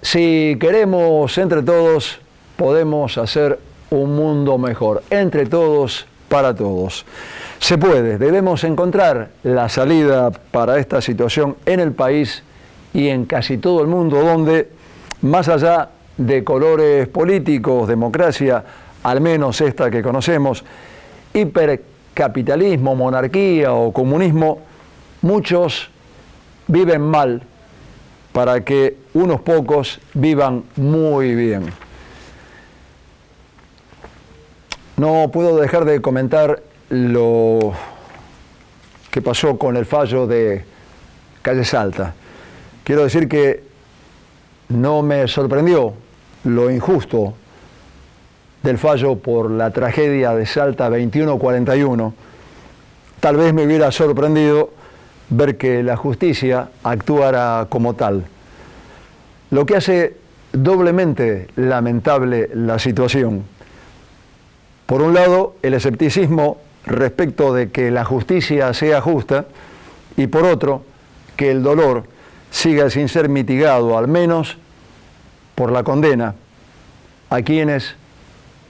Si queremos entre todos, podemos hacer un mundo mejor. Entre todos, para todos. Se puede, debemos encontrar la salida para esta situación en el país y en casi todo el mundo, donde, más allá de colores políticos, democracia, al menos esta que conocemos, hipercapitalismo, monarquía o comunismo, muchos viven mal para que unos pocos vivan muy bien. No puedo dejar de comentar lo que pasó con el fallo de Calle Salta. Quiero decir que no me sorprendió lo injusto del fallo por la tragedia de Salta 2141. Tal vez me hubiera sorprendido ver que la justicia actuara como tal. Lo que hace doblemente lamentable la situación. Por un lado, el escepticismo respecto de que la justicia sea justa, y por otro, que el dolor siga sin ser mitigado, al menos por la condena a quienes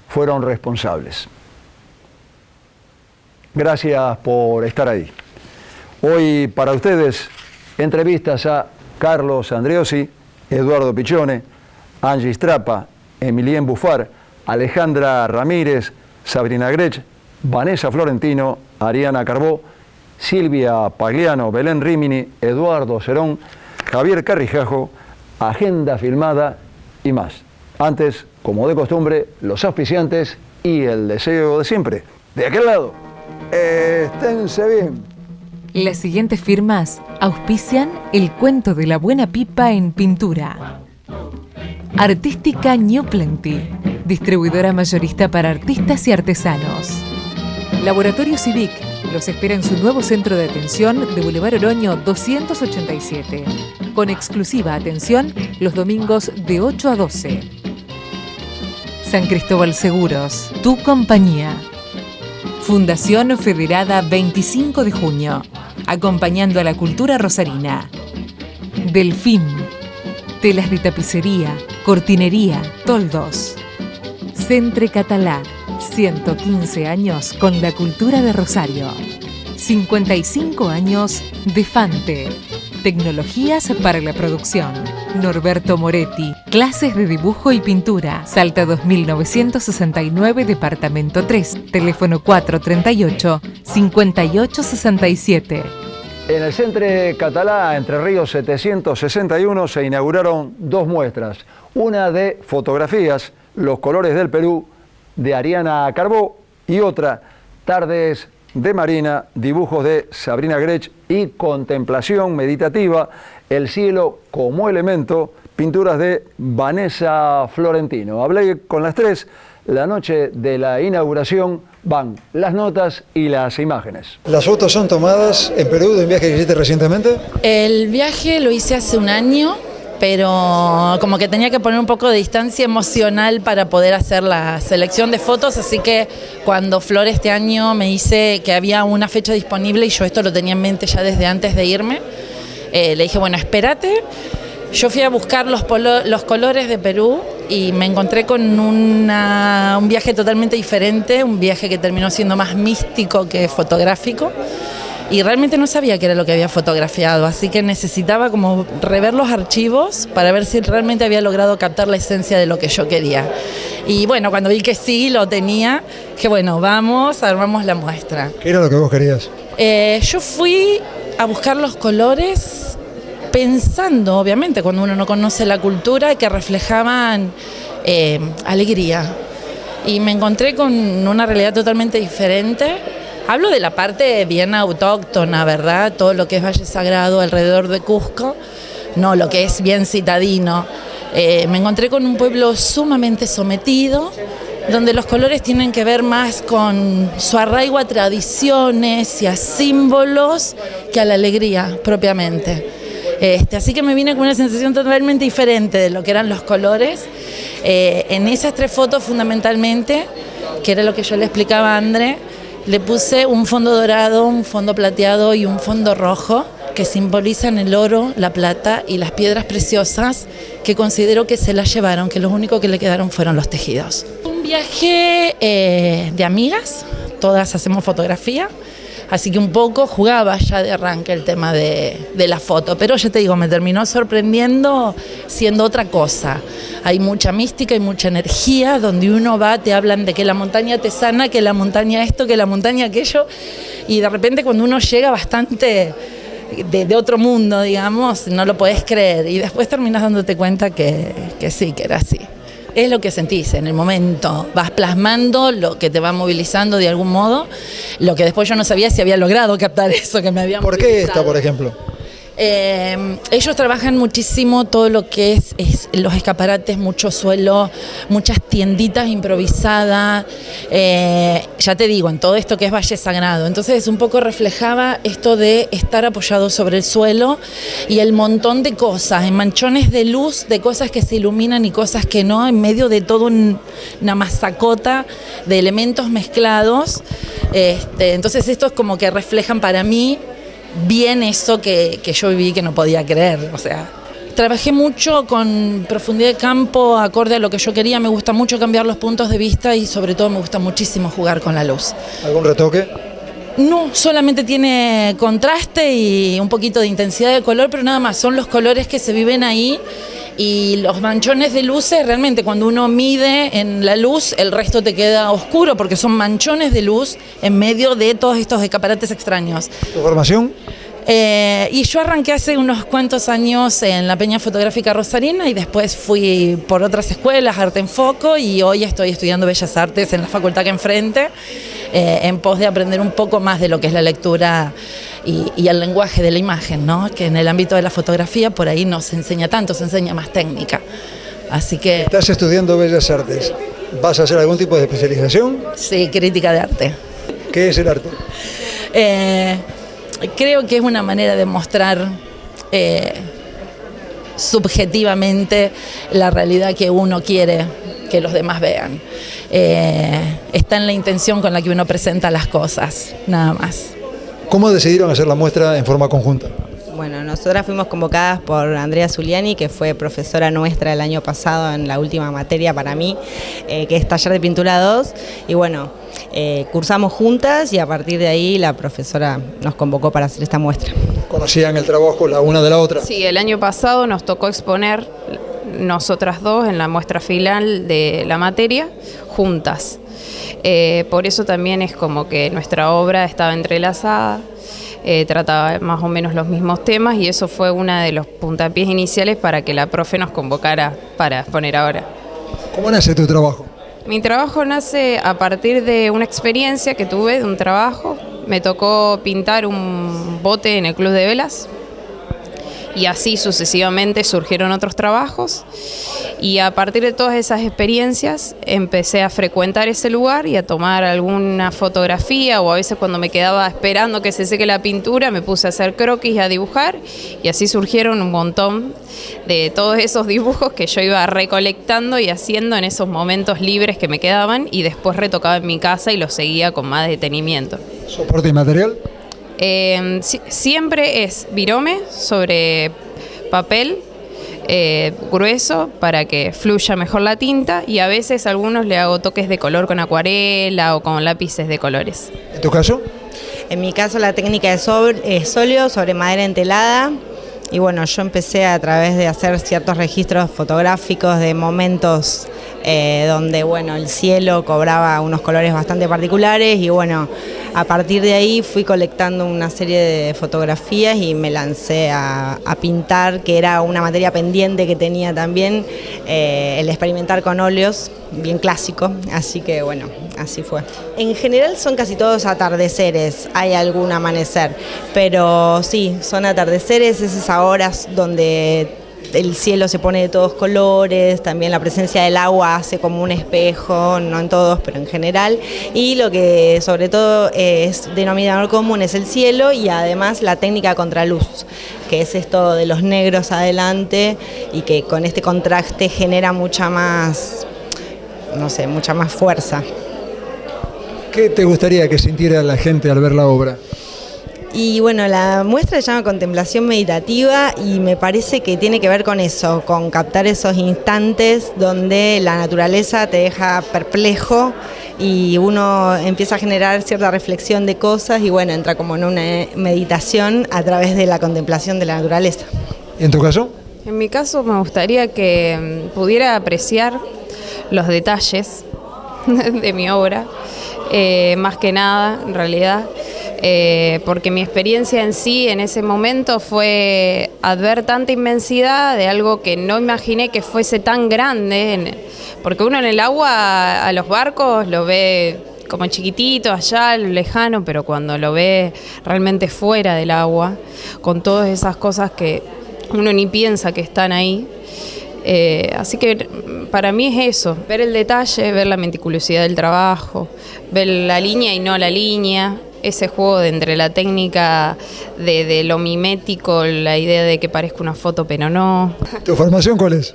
fueron responsables. Gracias por estar ahí. Hoy para ustedes, entrevistas a Carlos Andreossi, Eduardo Pichone, Angie Strapa, Emilien Bufar, Alejandra Ramírez, Sabrina Grech, Vanessa Florentino, Ariana Carbó, Silvia Pagliano, Belén Rimini, Eduardo Cerón, Javier Carrijajo, agenda filmada y más. Antes, como de costumbre, los auspiciantes y el deseo de siempre. De aquel lado, esténse bien. Las siguientes firmas auspician el cuento de la buena pipa en pintura. Artística New Plenty, distribuidora mayorista para artistas y artesanos. Laboratorio Civic los espera en su nuevo centro de atención de Boulevard Oroño 287, con exclusiva atención los domingos de 8 a 12. San Cristóbal Seguros, tu compañía. Fundación Federada 25 de junio, acompañando a la cultura rosarina. Delfín, telas de tapicería, cortinería, toldos. Centre Catalá, 115 años con la cultura de Rosario. 55 años de Fante. Tecnologías para la producción. Norberto Moretti. Clases de dibujo y pintura. Salta 2969, departamento 3. Teléfono 438-5867. En el Centre Catalá, Entre Ríos 761, se inauguraron dos muestras. Una de fotografías, Los colores del Perú, de Ariana Carbó, y otra, Tardes de Marina, dibujos de Sabrina Grech y Contemplación meditativa, El cielo como elemento, pinturas de Vanessa Florentino. Hablé con las tres la noche de la inauguración. Van las notas y las imágenes. ¿Las fotos son tomadas en Perú de un viaje que hiciste recientemente? El viaje lo hice hace un año, pero como que tenía que poner un poco de distancia emocional para poder hacer la selección de fotos, así que cuando Flor este año me dice que había una fecha disponible y yo esto lo tenía en mente ya desde antes de irme, le dije, bueno, espérate. Yo fui a buscar los colores de Perú y me encontré con un viaje totalmente diferente, un viaje que terminó siendo más místico que fotográfico. Y realmente no sabía qué era lo que había fotografiado, así que necesitaba como rever los archivos para ver si realmente había logrado captar la esencia de lo que yo quería. Y bueno, cuando vi que sí, lo tenía, que bueno, vamos, armamos la muestra. ¿Qué era lo que vos querías? Yo fui a buscar los colores pensando, obviamente, cuando uno no conoce la cultura, que reflejaban alegría. Y me encontré con una realidad totalmente diferente. Hablo de la parte bien autóctona, ¿verdad? Todo lo que es Valle Sagrado alrededor de Cusco, no lo que es bien citadino. Me encontré con un pueblo sumamente sometido, donde los colores tienen que ver más con su arraigo a tradiciones y a símbolos que a la alegría propiamente. Así que me vine con una sensación totalmente diferente de lo que eran los colores. En esas tres fotos fundamentalmente, que era lo que yo le explicaba a André, le puse un fondo dorado, un fondo plateado y un fondo rojo, que simbolizan el oro, la plata y las piedras preciosas que considero que se las llevaron, que lo único que le quedaron fueron los tejidos. Un viaje de amigas, todas hacemos fotografía, así que un poco jugaba ya de arranque el tema de la foto, pero ya te digo, me terminó sorprendiendo siendo otra cosa. Hay mucha mística y mucha energía, donde uno va, te hablan de que la montaña te sana, que la montaña esto, que la montaña aquello, y de repente cuando uno llega bastante de otro mundo, digamos, no lo podés creer, y después terminás dándote cuenta que sí, que era así. Es lo que sentís en el momento, vas plasmando lo que te va movilizando de algún modo, lo que después yo no sabía si había logrado captar eso que me había ¿Por movilizado. qué esta, por ejemplo? Ellos trabajan muchísimo todo lo que es los escaparates, mucho suelo, muchas tienditas improvisadas, ya te digo, en todo esto que es Valle Sagrado. Entonces un poco reflejaba esto de estar apoyado sobre el suelo y el montón de cosas, en manchones de luz, de cosas que se iluminan y cosas que no, en medio de todo una masacota de elementos mezclados. Entonces estos como que reflejan para mí bien eso que yo viví, que no podía creer. O sea, trabajé mucho con profundidad de campo, acorde a lo que yo quería. Me gusta mucho cambiar los puntos de vista y sobre todo me gusta muchísimo jugar con la luz. ¿Algún retoque? No, solamente tiene contraste y un poquito de intensidad de color, pero nada más, son los colores que se viven ahí. Y los manchones de luces, realmente cuando uno mide en la luz, el resto te queda oscuro porque son manchones de luz en medio de todos estos escaparates extraños. ¿Tu formación? Y yo arranqué hace unos cuantos años en la Peña Fotográfica Rosarina y después fui por otras escuelas, Arte en Foco, y hoy estoy estudiando Bellas Artes en la facultad que enfrente, en pos de aprender un poco más de lo que es la lectura y el lenguaje de la imagen, ¿no? Que en el ámbito de la fotografía por ahí no se enseña tanto, se enseña más técnica. Así que... Estás estudiando Bellas Artes. ¿Vas a hacer algún tipo de especialización? Sí, crítica de arte. ¿Qué es el arte? Creo que es una manera de mostrar subjetivamente la realidad que uno quiere que los demás vean. Está en la intención con la que uno presenta las cosas, nada más. ¿Cómo decidieron hacer la muestra en forma conjunta? Bueno, nosotras fuimos convocadas por Andrea Zuliani, que fue profesora nuestra el año pasado en la última materia para mí, que es Taller de Pintura 2, y bueno, cursamos juntas y a partir de ahí la profesora nos convocó para hacer esta muestra. ¿Conocían el trabajo la una de la otra? Sí, el año pasado nos tocó exponer nosotras dos en la muestra final de la materia, juntas. Por eso también es como que nuestra obra estaba entrelazada, trataba más o menos los mismos temas y eso fue uno de los puntapiés iniciales para que la profe nos convocara para exponer ahora. ¿Cómo nace tu trabajo? Mi trabajo nace a partir de una experiencia que tuve, de un trabajo. Me tocó pintar un bote en el Club de Velas y así sucesivamente surgieron otros trabajos y a partir de todas esas experiencias empecé a frecuentar ese lugar y a tomar alguna fotografía o a veces cuando me quedaba esperando que se seque la pintura me puse a hacer croquis y a dibujar y así surgieron un montón de todos esos dibujos que yo iba recolectando y haciendo en esos momentos libres que me quedaban y después retocaba en mi casa y los seguía con más detenimiento. ¿Soporte y material? Siempre es virome sobre papel grueso para que fluya mejor la tinta y a veces a algunos le hago toques de color con acuarela o con lápices de colores. ¿En tu caso? En mi caso la técnica es óleo sobre madera entelada y bueno, yo empecé a través de hacer ciertos registros fotográficos de momentos donde bueno, el cielo cobraba unos colores bastante particulares y bueno, a partir de ahí fui colectando una serie de fotografías y me lancé a pintar, que era una materia pendiente que tenía también, el experimentar con óleos, bien clásico, así que bueno, así fue. En general son casi todos atardeceres, hay algún amanecer, pero sí, son atardeceres, esas horas donde el cielo se pone de todos colores, también la presencia del agua hace como un espejo, no en todos, pero en general, y lo que sobre todo es denominador común es el cielo y además la técnica contraluz, que es esto de los negros adelante y que con este contraste genera mucha más, no sé, mucha más fuerza. ¿Qué te gustaría que sintiera la gente al ver la obra? Y bueno, la muestra se llama Contemplación Meditativa y me parece que tiene que ver con eso, con captar esos instantes donde la naturaleza te deja perplejo y uno empieza a generar cierta reflexión de cosas y bueno, entra como en una meditación a través de la contemplación de la naturaleza. ¿Y en tu caso? En mi caso me gustaría que pudiera apreciar los detalles de mi obra, más que nada, en realidad, porque mi experiencia en sí en ese momento fue ver tanta inmensidad de algo que no imaginé que fuese tan grande, porque uno en el agua a los barcos lo ve como chiquitito allá, lejano, pero cuando lo ve realmente fuera del agua, con todas esas cosas que uno ni piensa que están ahí. Así que para mí es eso, ver el detalle, ver la meticulosidad del trabajo, ver la línea y no la línea, ese juego de entre la técnica de lo mimético, la idea de que parezca una foto pero no. ¿Tu formación cuál es?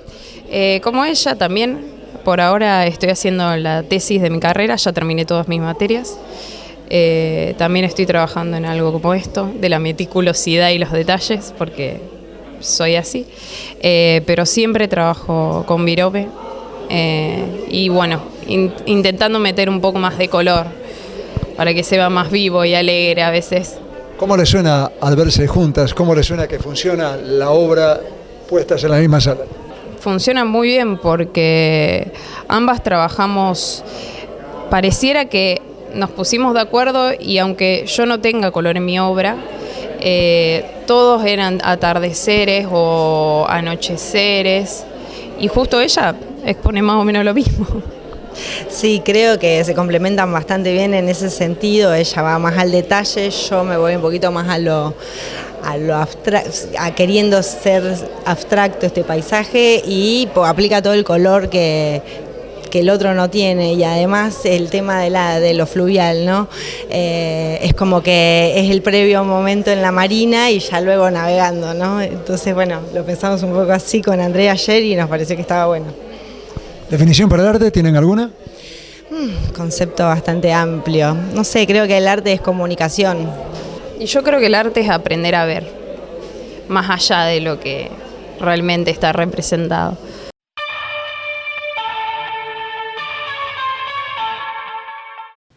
Como ella también, por ahora estoy haciendo la tesis de mi carrera, ya terminé todas mis materias. También estoy trabajando en algo como esto, de la meticulosidad y los detalles, porque soy así, pero siempre trabajo con Virope y bueno, intentando meter un poco más de color para que se vea más vivo y alegre a veces. ¿Cómo le suena al verse juntas? ¿Cómo le suena que funciona la obra puestas en la misma sala? Funciona muy bien porque ambas trabajamos, pareciera que nos pusimos de acuerdo y aunque yo no tenga color en mi obra, todos eran atardeceres o anocheceres y justo ella expone más o menos lo mismo. Sí, creo que se complementan bastante bien en ese sentido. Ella va más al detalle, yo me voy un poquito más a lo abstracto, a queriendo ser abstracto este paisaje y aplica todo el color que el otro no tiene y además el tema de lo fluvial, ¿no? Es como que es el previo momento en la marina y ya luego navegando, ¿no? Entonces, bueno, lo pensamos un poco así con Andrea ayer y nos pareció que estaba bueno. ¿Definición para el arte? ¿Tienen alguna? Concepto bastante amplio. No sé, creo que el arte es comunicación. Y yo creo que el arte es aprender a ver, más allá de lo que realmente está representado.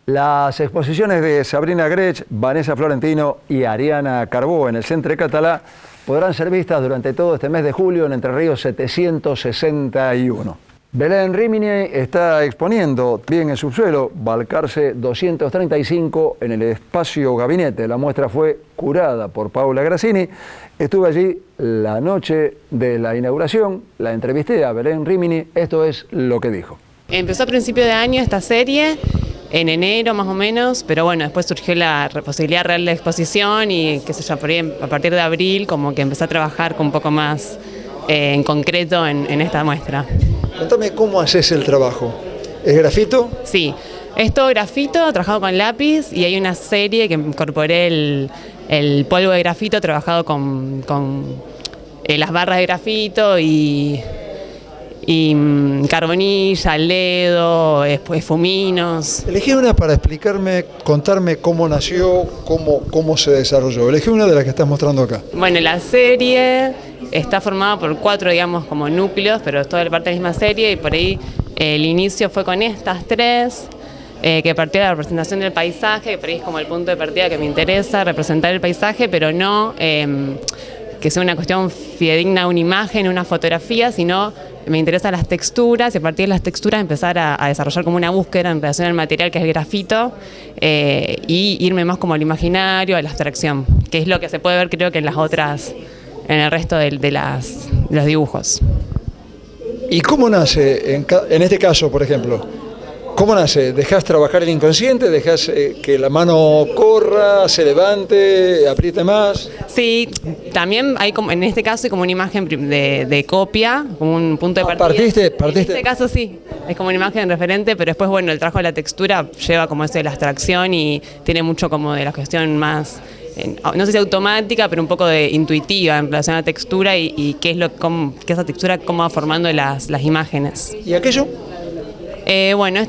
Las exposiciones de Sabrina Grech, Vanessa Florentino y Ariana Carbó en el Centre Català podrán ser vistas durante todo este mes de julio en Entre Ríos 761. Belén Rímini está exponiendo bien en subsuelo Balcarce 235 en el espacio Gabinete. La muestra fue curada por Paula Grassini. Estuve allí la noche de la inauguración, la entrevisté a Belén Rímini. Esto es lo que dijo. Empezó a principio de año esta serie, en enero más o menos, pero bueno, después surgió la posibilidad real de exposición y qué sé yo, por ahí, a partir de abril como que empecé a trabajar con un poco más en concreto en esta muestra. Contame cómo haces el trabajo. ¿Es grafito? Sí, es todo grafito, trabajado con lápiz y hay una serie que incorporé el polvo de grafito trabajado con las barras de grafito y carbonilla, al dedo, esfuminos. Elegí una para explicarme, contarme cómo nació, cómo se desarrolló. Elegí una de las que estás mostrando acá. Bueno, la serie está formada por 4, digamos, como núcleos, pero es toda parte de la misma serie y por ahí el inicio fue con estas 3, que partió de la representación del paisaje, que por ahí es como el punto de partida que me interesa, representar el paisaje, pero no que sea una cuestión fidedigna, una imagen, una fotografía, sino me interesan las texturas y a partir de las texturas empezar a desarrollar como una búsqueda en relación al material que es el grafito y irme más como al imaginario, a la abstracción, que es lo que se puede ver creo que en las otras, en el resto de los dibujos. ¿Y cómo nace, en este caso, por ejemplo? ¿Cómo nace? ¿Dejás trabajar el inconsciente? ¿Dejás que la mano corra, se levante, apriete más? Sí, también hay como, en este caso hay como una imagen de copia, como un punto de partida. ¿Partiste? En este caso sí, es como una imagen referente, pero después bueno, el trabajo de la textura lleva como eso de la abstracción y tiene mucho como de la cuestión más, no sé si automática, pero un poco de intuitiva en relación a la textura y qué es qué esa textura, cómo va formando las imágenes. ¿Y aquello? Bueno,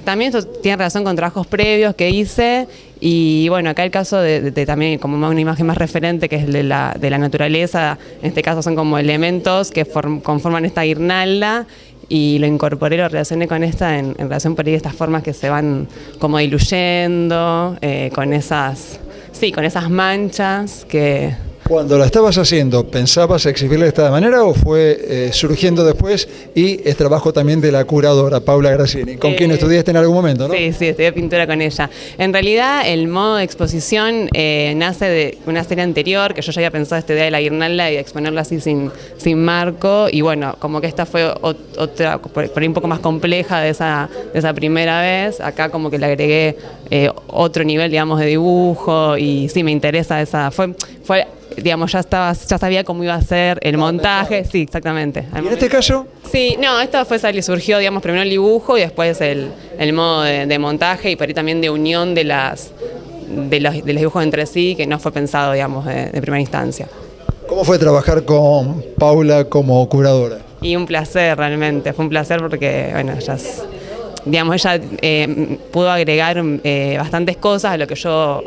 también esto tiene relación con trabajos previos que hice y bueno, acá el caso de también como una imagen más referente que es el de la naturaleza, en este caso son como elementos que conforman esta guirnalda y lo incorporé, lo relacioné con esta en relación por ahí de estas formas que se van como diluyendo, con esas manchas que... Cuando la estabas haciendo, ¿pensabas exhibirla de esta manera o fue surgiendo después y es trabajo también de la curadora, Paula Graciani, con quien estudiaste en algún momento, ¿no? Sí, estudié pintura con ella. En realidad, el modo de exposición nace de una serie anterior, que yo ya había pensado esta idea de la guirnalda y de exponerla así sin marco, y bueno, como que esta fue otra, por ahí un poco más compleja de esa primera vez. Acá como que le agregué otro nivel, digamos, de dibujo, y sí, me interesa esa... Fue digamos, ya sabía cómo iba a ser el montaje, sí, exactamente. ¿Y en este caso? Sí, no, esto surgió, digamos, primero el dibujo y después el modo de montaje y por ahí también de unión de los dibujos entre sí, que no fue pensado, digamos, de primera instancia. ¿Cómo fue trabajar con Paula como curadora? Y un placer, realmente, fue un placer porque, bueno, ella pudo agregar bastantes cosas a lo que yo...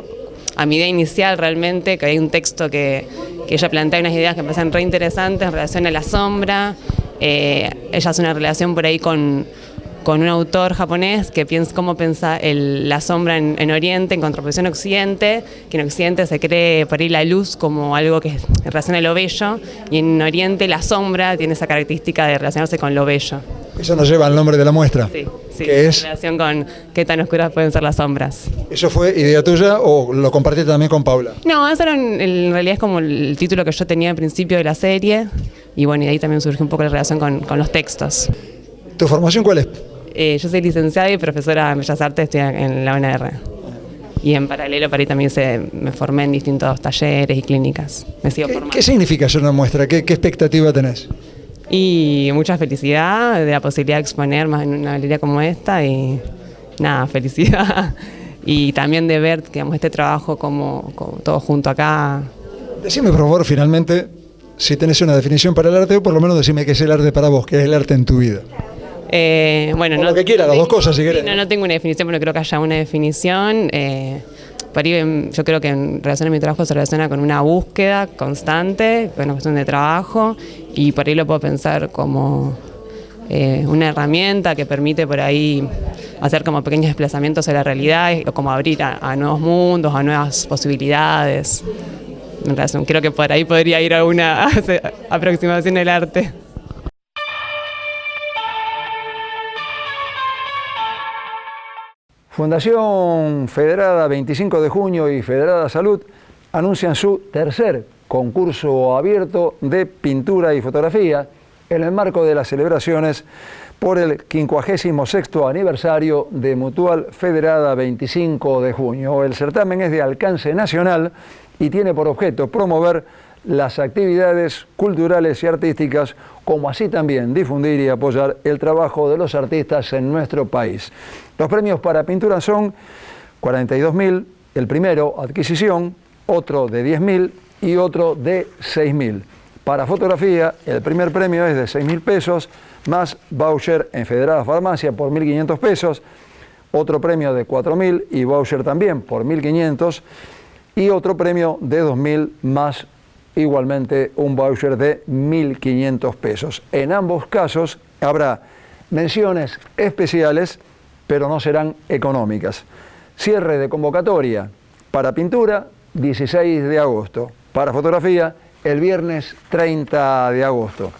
a mi idea inicial realmente, que hay un texto que ella plantea unas ideas que me parecen re interesantes en relación a la sombra. Ella hace una relación por ahí con un autor japonés que piensa cómo piensa la sombra en Oriente, en contraposición a Occidente, que en Occidente se cree por ahí la luz como algo que relaciona a lo bello, y en Oriente la sombra tiene esa característica de relacionarse con lo bello. Eso nos lleva al nombre de la muestra. Sí, que es en relación con qué tan oscuras pueden ser las sombras. ¿Eso fue idea tuya o lo compartiste también con Paula? No, eso en realidad es como el título que yo tenía al principio de la serie, y bueno, y de ahí también surgió un poco la relación con los textos. ¿Tu formación cuál es? Yo soy licenciada y profesora en Bellas Artes, estoy en la UNR. Y en paralelo para ahí también me formé en distintos talleres y clínicas. Me sigo formando. ¿Qué significa hacer una muestra? ¿Qué expectativa tenés? Y mucha felicidad de la posibilidad de exponer más en una galería como esta y nada, felicidad. Y también de ver, digamos, este trabajo como todo junto acá. Decime por favor finalmente si tenés una definición para el arte o por lo menos decime qué es el arte para vos, qué es el arte en tu vida. Bueno, o lo que quieras, las dos cosas si querés. No tengo una definición, pero creo que haya una definición. Por ahí, yo creo que en relación a mi trabajo se relaciona con una búsqueda constante, con una cuestión de trabajo, y por ahí lo puedo pensar como una herramienta que permite por ahí hacer como pequeños desplazamientos a la realidad, o como abrir a nuevos mundos, a nuevas posibilidades. En relación, creo que por ahí podría ir a una aproximación del arte. Fundación Federada 25 de junio y Federada Salud anuncian su tercer concurso abierto de pintura y fotografía en el marco de las celebraciones por el 56º aniversario de Mutual Federada 25 de junio. El certamen es de alcance nacional y tiene por objeto promover las actividades culturales y artísticas, como así también difundir y apoyar el trabajo de los artistas en nuestro país. Los premios para pintura son 42.000, el primero adquisición, otro de 10.000 y otro de 6.000. Para fotografía, el primer premio es de 6.000 pesos, más voucher en Federada Farmacia por 1.500 pesos, otro premio de 4.000 y voucher también por 1.500, y otro premio de 2.000 más igualmente un voucher de 1.500 pesos. En ambos casos habrá menciones especiales, pero no serán económicas. Cierre de convocatoria para pintura, 16 de agosto. Para fotografía, el viernes 30 de agosto.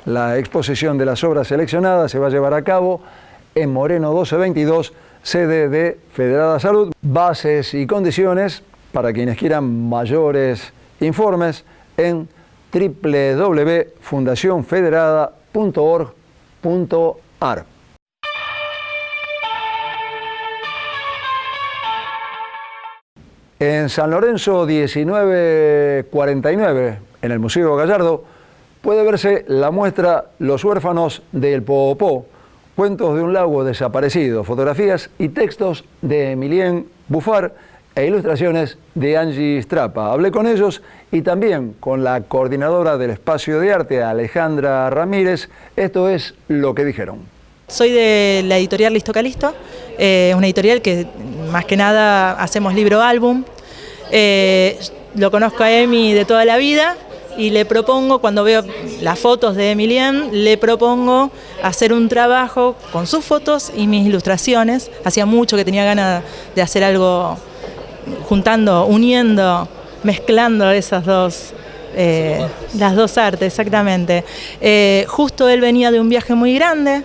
La exposición de las obras seleccionadas se va a llevar a cabo en Moreno 1222, sede de Federada Salud. Bases y condiciones para quienes quieran mayores informes en www.fundacionfederada.org.ar. En San Lorenzo 1949, en el Museo Gallardo, puede verse la muestra Los huérfanos del Poopó, cuentos de un lago desaparecido, fotografías y textos de Emilien Buffar e ilustraciones de Angie Strapa. Hablé con ellos y también con la coordinadora del Espacio de Arte, Alejandra Ramírez. Esto es lo que dijeron. Soy de la editorial Listo Calisto, una editorial que más que nada hacemos libro-álbum. Lo conozco a Emi de toda la vida y le propongo, cuando veo las fotos de Emilien, le propongo hacer un trabajo con sus fotos y mis ilustraciones. Hacía mucho que tenía ganas de hacer algo juntando, uniendo, mezclando esas dos, las dos artes, exactamente. Justo él venía de un viaje muy grande,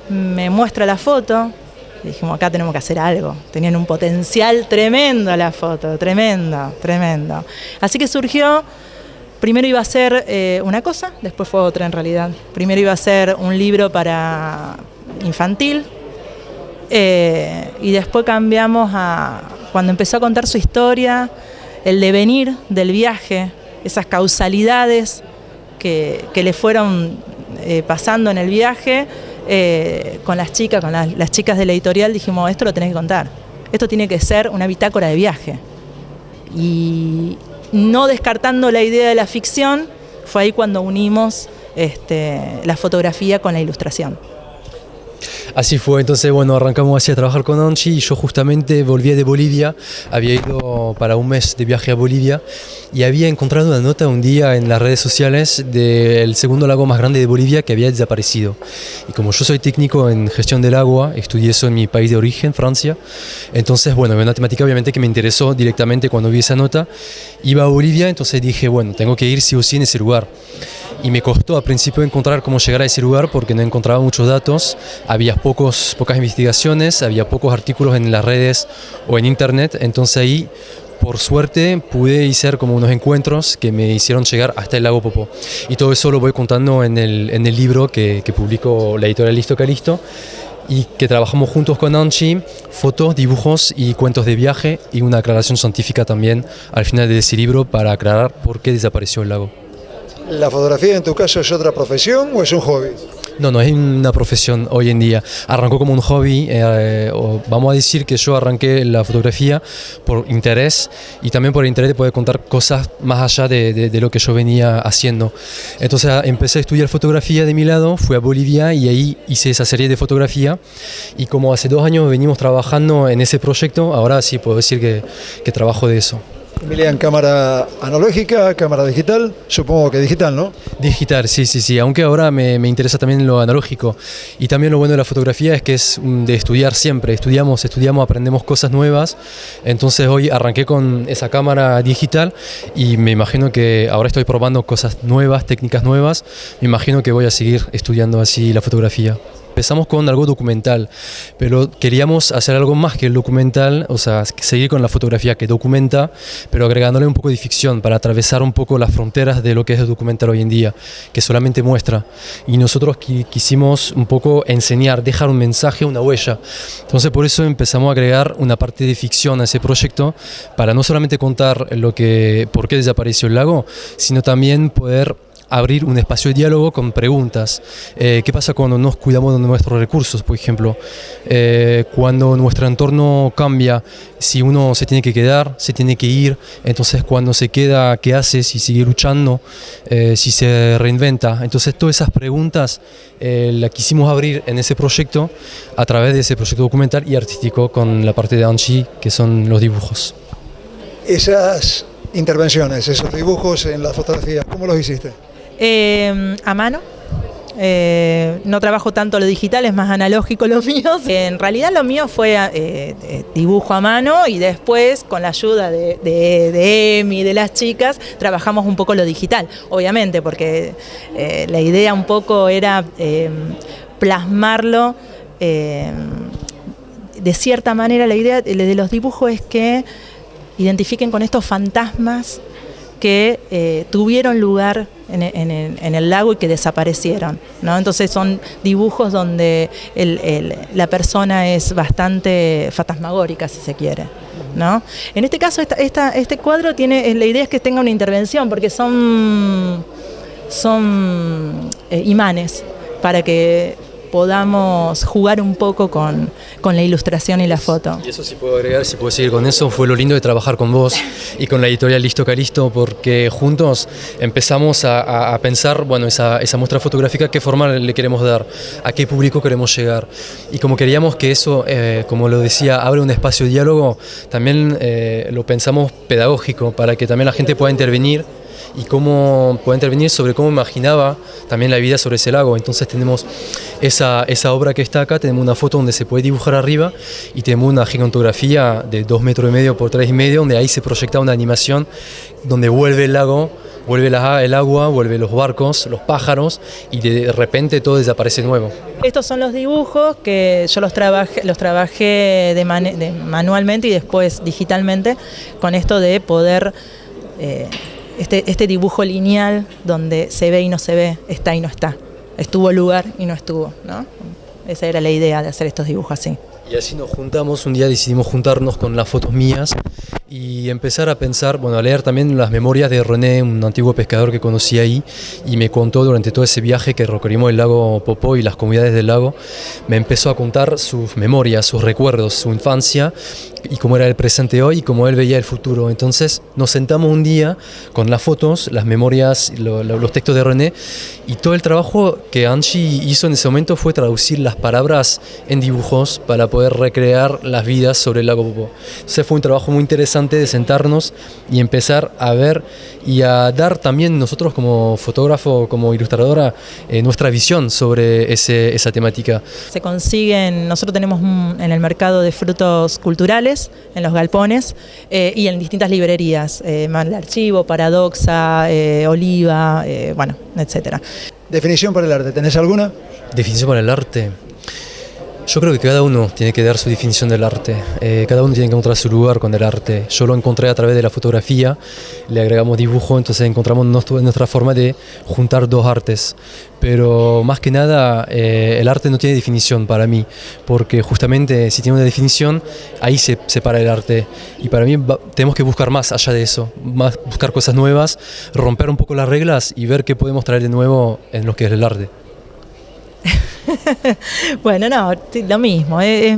me muestra la foto, y dijimos, acá tenemos que hacer algo. Tenían un potencial tremendo la foto, tremendo, tremendo. Así que surgió, primero iba a ser una cosa, después fue otra en realidad. Primero iba a ser un libro para infantil, y después cambiamos a, cuando empezó a contar su historia, el devenir del viaje, esas causalidades que le fueron pasando en el viaje, con las chicas, con las chicas de la editorial, dijimos, esto lo tenés que contar, esto tiene que ser una bitácora de viaje. Y no descartando la idea de la ficción, fue ahí cuando unimos la fotografía con la ilustración. Así fue, entonces bueno, arrancamos así a trabajar con Anchi y yo justamente volvía de Bolivia, había ido para un mes de viaje a Bolivia y había encontrado una nota un día en las redes sociales del segundo lago más grande de Bolivia que había desaparecido. Y como yo soy técnico en gestión del agua, estudié eso en mi país de origen, Francia, entonces bueno, una temática obviamente que me interesó directamente cuando vi esa nota. Iba a Bolivia, entonces dije, bueno, tengo que ir sí o sí en ese lugar. Y me costó al principio encontrar cómo llegar a ese lugar porque no encontraba muchos datos, había pocas investigaciones, había pocos artículos en las redes o en internet, entonces ahí por suerte pude hacer como unos encuentros que me hicieron llegar hasta el lago Popo. Y todo eso lo voy contando en el libro que publicó la editorial Listo Calisto y que trabajamos juntos con Anchi, fotos, dibujos y cuentos de viaje y una aclaración científica también al final de ese libro para aclarar por qué desapareció el lago. ¿La fotografía en tu caso es otra profesión o es un hobby? No, es una profesión hoy en día. Arrancó como un hobby, o vamos a decir que yo arranqué la fotografía por interés y también por el interés de poder contar cosas más allá de lo que yo venía haciendo. Entonces empecé a estudiar fotografía de mi lado, fui a Bolivia y ahí hice esa serie de fotografía y como hace 2 años venimos trabajando en ese proyecto, ahora sí puedo decir que trabajo de eso. Emilien, cámara analógica, cámara digital, supongo que digital, ¿no? Digital, sí, aunque ahora me interesa también lo analógico. Y también lo bueno de la fotografía es que es de estudiar siempre, estudiamos, aprendemos cosas nuevas. Entonces hoy arranqué con esa cámara digital y me imagino que ahora estoy probando cosas nuevas, técnicas nuevas. Me imagino que voy a seguir estudiando así la fotografía. Empezamos con algo documental, pero queríamos hacer algo más que el documental, o sea, seguir con la fotografía que documenta, pero agregándole un poco de ficción para atravesar un poco las fronteras de lo que es el documental hoy en día, que solamente muestra. Y nosotros quisimos un poco enseñar, dejar un mensaje, una huella. Entonces por eso empezamos a agregar una parte de ficción a ese proyecto, para no solamente contar por qué desapareció el lago, sino también poder abrir un espacio de diálogo con preguntas. ¿Qué pasa cuando nos cuidamos de nuestros recursos, por ejemplo? Cuando nuestro entorno cambia, si uno se tiene que quedar, se tiene que ir, entonces cuando se queda, ¿qué hace? Si sigue luchando, si se reinventa. Entonces todas esas preguntas las quisimos abrir en ese proyecto, a través de ese proyecto documental y artístico con la parte de Anchi, que son los dibujos. Esas intervenciones, esos dibujos en la fotografía, ¿cómo los hiciste? A mano. No trabajo tanto lo digital, es más analógico lo mío. En realidad lo mío fue dibujo a mano y después con la ayuda de Emi, de las chicas, trabajamos un poco lo digital, obviamente, porque la idea un poco era plasmarlo. De cierta manera la idea de los dibujos es que identifiquen con estos fantasmas que tuvieron lugar en el lago y que desaparecieron, ¿no? Entonces son dibujos donde la persona es bastante fantasmagórica, si se quiere, ¿no? En este caso, este cuadro tiene, la idea es que tenga una intervención, porque son imanes, para que podamos jugar un poco con la ilustración y la foto. Y eso, si puedo agregar, si puedo seguir con eso, fue lo lindo de trabajar con vos y con la editorial Listo Calisto, porque juntos empezamos a pensar, bueno, esa muestra fotográfica, qué forma le queremos dar, a qué público queremos llegar. Y como queríamos que eso, como lo decía, abre un espacio de diálogo, también lo pensamos pedagógico, para que también la gente pueda intervenir y cómo puede intervenir sobre cómo imaginaba también la vida sobre ese lago. Entonces tenemos esa obra que está acá, tenemos una foto donde se puede dibujar arriba y tenemos una gigantografía de 2,5 metros por 3,5 metros, donde ahí se proyecta una animación donde vuelve el lago, vuelve el agua, vuelven los barcos, los pájaros y de repente todo desaparece nuevo. Estos son los dibujos que yo los trabajé manualmente y después digitalmente, con esto de poder... Este dibujo lineal donde se ve y no se ve, está y no está, estuvo el lugar y no estuvo, ¿no? Esa era la idea de hacer estos dibujos así. Y así nos juntamos, un día decidimos juntarnos con las fotos mías y empezar a pensar, bueno, a leer también las memorias de René, un antiguo pescador que conocí ahí, y me contó durante todo ese viaje que recorrimos el lago Popó y las comunidades del lago, me empezó a contar sus memorias, sus recuerdos, su infancia y cómo era el presente hoy y cómo él veía el futuro. Entonces nos sentamos un día con las fotos, las memorias, los textos de René, y todo el trabajo que Angie hizo en ese momento fue traducir las palabras en dibujos para poder recrear las vidas sobre el lago Popó. Entonces fue un trabajo muy interesante de sentarnos y empezar a ver y a dar también nosotros como fotógrafo, como ilustradora, nuestra visión sobre esa temática. Se consiguen, nosotros tenemos en el mercado de frutos culturales, en los galpones y en distintas librerías, Mal Archivo, Paradoxa, Oliva, bueno, etcétera. Definición para el arte, ¿tenés alguna? Definición para el arte. Yo creo que cada uno tiene que dar su definición del arte, cada uno tiene que encontrar su lugar con el arte. Yo lo encontré a través de la fotografía, le agregamos dibujo, entonces encontramos nuestra forma de juntar dos artes. Pero más que nada, el arte no tiene definición para mí, porque justamente si tiene una definición, ahí se separa el arte. Y para mí tenemos que buscar más allá de eso, buscar cosas nuevas, romper un poco las reglas y ver qué podemos traer de nuevo en lo que es el arte. Bueno, no, lo mismo, es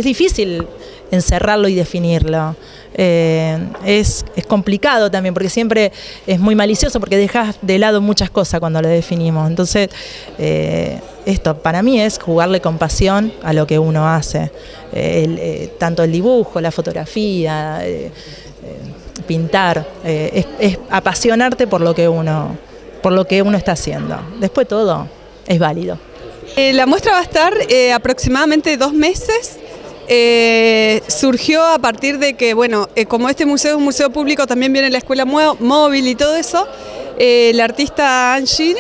difícil encerrarlo y definirlo. Es complicado también porque siempre es muy malicioso porque dejas de lado muchas cosas cuando lo definimos. Entonces, esto para mí es jugarle con pasión a lo que uno hace. Tanto el dibujo, la fotografía, pintar, es apasionarte por lo que uno está haciendo. Después todo es válido. La muestra va a estar aproximadamente 2 meses. Surgió a partir de que, bueno, como este museo es un museo público, también viene la escuela móvil y todo eso. La artista Angie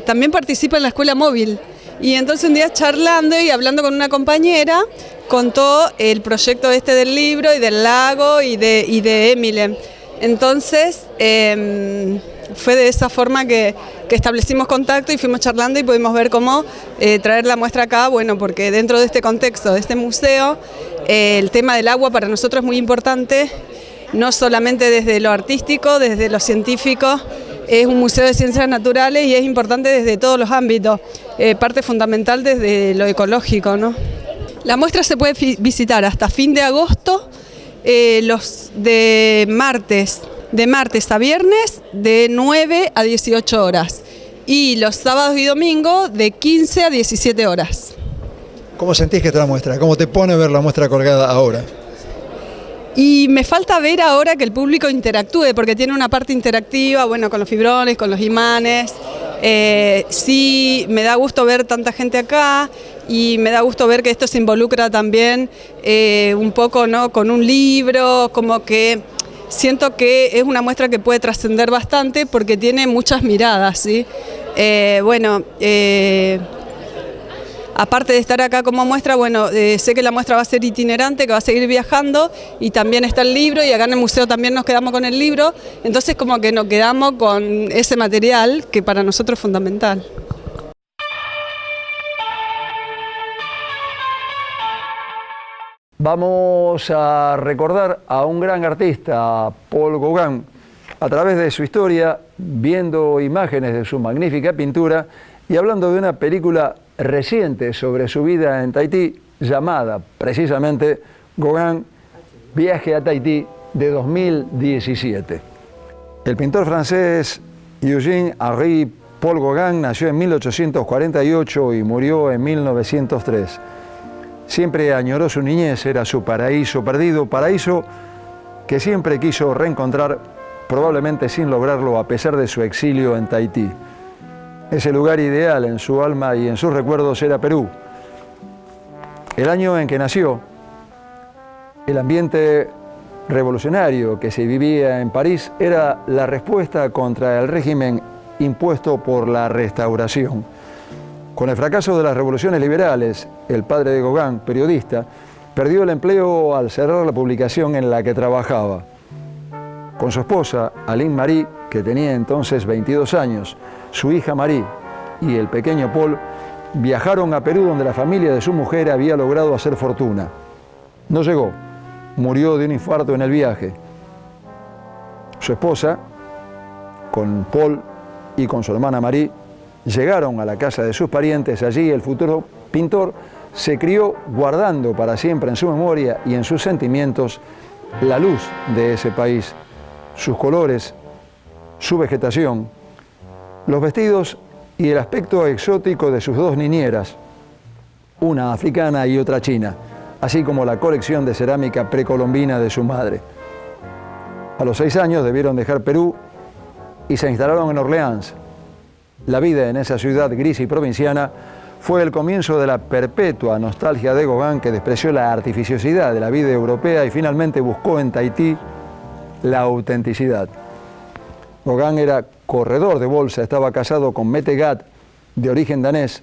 también participa en la escuela móvil. Y entonces un día charlando y hablando con una compañera, contó el proyecto del libro y del lago y de Emile. Entonces, fue de esa forma que establecimos contacto y fuimos charlando y pudimos ver cómo traer la muestra acá, bueno, porque dentro de este contexto, de este museo, el tema del agua para nosotros es muy importante, no solamente desde lo artístico, desde lo científico, es un museo de ciencias naturales y es importante desde todos los ámbitos, parte fundamental desde lo ecológico, ¿no? La muestra se puede visitar hasta fin de agosto, los de martes a viernes de 9 a 18 horas y los sábados y domingos de 15 a 17 horas. ¿Cómo sentís que está la muestra? ¿Cómo te pone ver la muestra colgada ahora? Y me falta ver ahora que el público interactúe, porque tiene una parte interactiva, bueno, con los fibrones, con los imanes. Sí, me da gusto ver tanta gente acá y me da gusto ver que esto se involucra también un poco, ¿no?, con un libro, como que siento que es una muestra que puede trascender bastante porque tiene muchas miradas, ¿sí? Aparte de estar acá como muestra, bueno, sé que la muestra va a ser itinerante, que va a seguir viajando y también está el libro y acá en el museo también nos quedamos con el libro, entonces como que nos quedamos con ese material que para nosotros es fundamental. Vamos a recordar a un gran artista, Paul Gauguin, a través de su historia, viendo imágenes de su magnífica pintura Y hablando de una película reciente sobre su vida en Tahití, llamada precisamente Gauguin, Viaje a Tahití, de 2017. El pintor francés Eugène-Henri Paul Gauguin nació en 1848 y murió en 1903. Siempre añoró su niñez, era su paraíso perdido, paraíso que siempre quiso reencontrar, probablemente sin lograrlo a pesar de su exilio en Tahití. Ese lugar ideal en su alma y en sus recuerdos era Perú. El año en que nació, el ambiente revolucionario que se vivía en París era la respuesta contra el régimen impuesto por la Restauración. Con el fracaso de las revoluciones liberales, el padre de Gauguin, periodista, perdió el empleo al cerrar la publicación en la que trabajaba. Con su esposa, Aline Marie, que tenía entonces 22 años, su hija Marie y el pequeño Paul viajaron a Perú, donde la familia de su mujer había logrado hacer fortuna. No llegó, murió de un infarto en el viaje. Su esposa, con Paul y con su hermana Marie, llegaron a la casa de sus parientes. Allí el futuro pintor se crió guardando para siempre en su memoria y en sus sentimientos la luz de ese país, sus colores, su vegetación, los vestidos y el aspecto exótico de sus dos niñeras, una africana y otra china, así como la colección de cerámica precolombina de su madre. A los 6 años debieron dejar Perú y se instalaron en Orleans. La vida en esa ciudad gris y provinciana fue el comienzo de la perpetua nostalgia de Gauguin, que despreció la artificiosidad de la vida europea y finalmente buscó en Tahití la autenticidad. Gauguin era corredor de bolsa, estaba casado con Mette Gad, de origen danés,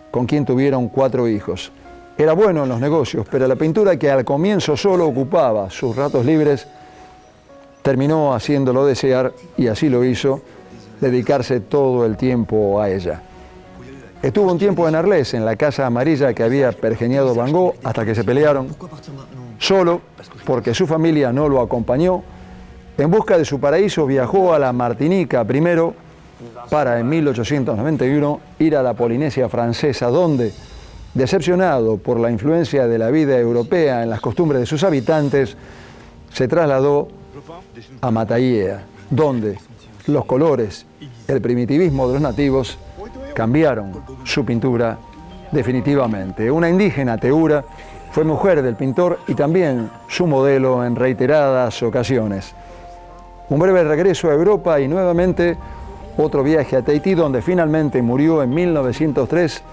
con quien tuvieron 4 hijos. Era bueno en los negocios, pero la pintura, que al comienzo solo ocupaba sus ratos libres, terminó haciéndolo desear, y así lo hizo, dedicarse todo el tiempo a ella. Estuvo un tiempo en Arles, en la casa amarilla que había pergeñado Van Gogh, hasta que se pelearon, solo porque su familia no lo acompañó. En busca de su paraíso viajó a la Martinica primero, para en 1891 ir a la Polinesia francesa, donde, decepcionado por la influencia de la vida europea en las costumbres de sus habitantes, se trasladó a Matallea, donde los colores, el primitivismo de los nativos cambiaron su pintura definitivamente. Una indígena teura fue mujer del pintor y también su modelo en reiteradas ocasiones. Un breve regreso a Europa y nuevamente otro viaje a Tahití, donde finalmente murió en 1903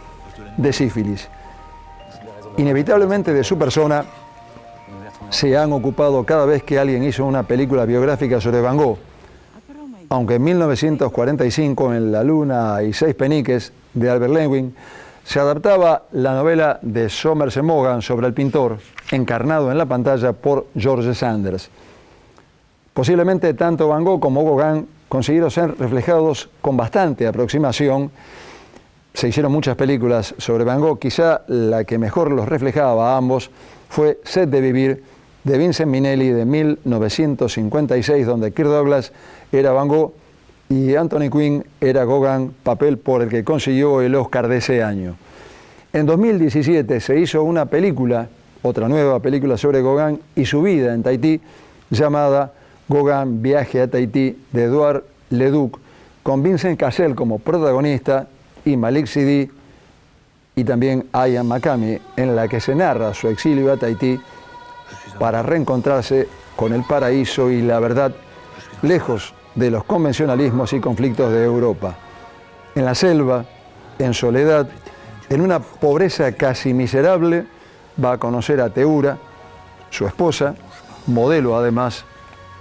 de sífilis. Inevitablemente de su persona se han ocupado cada vez que alguien hizo una película biográfica sobre Van Gogh. Aunque en 1945, en La Luna y 6 peniques de Albert Lewin, se adaptaba la novela de Somerset Maugham sobre el pintor, encarnado en la pantalla por George Sanders. Posiblemente tanto Van Gogh como Gauguin consiguieron ser reflejados con bastante aproximación. Se hicieron muchas películas sobre Van Gogh, quizá la que mejor los reflejaba a ambos fue Sed de Vivir, de Vincent Minnelli, de 1956, donde Kirk Douglas era Van Gogh y Anthony Quinn era Gauguin, papel por el que consiguió el Oscar de ese año. En 2017 se hizo una película, otra nueva película sobre Gauguin y su vida en Tahití, llamada Gauguin, Viaje a Tahití, de Edouard Leduc, con Vincent Cassel como protagonista y Malik Sidi y también Ian McCamey, en la que se narra su exilio a Tahití para reencontrarse con el paraíso y la verdad, lejos de los convencionalismos y conflictos de Europa. En la selva, en soledad, en una pobreza casi miserable, va a conocer a Teura, su esposa, modelo además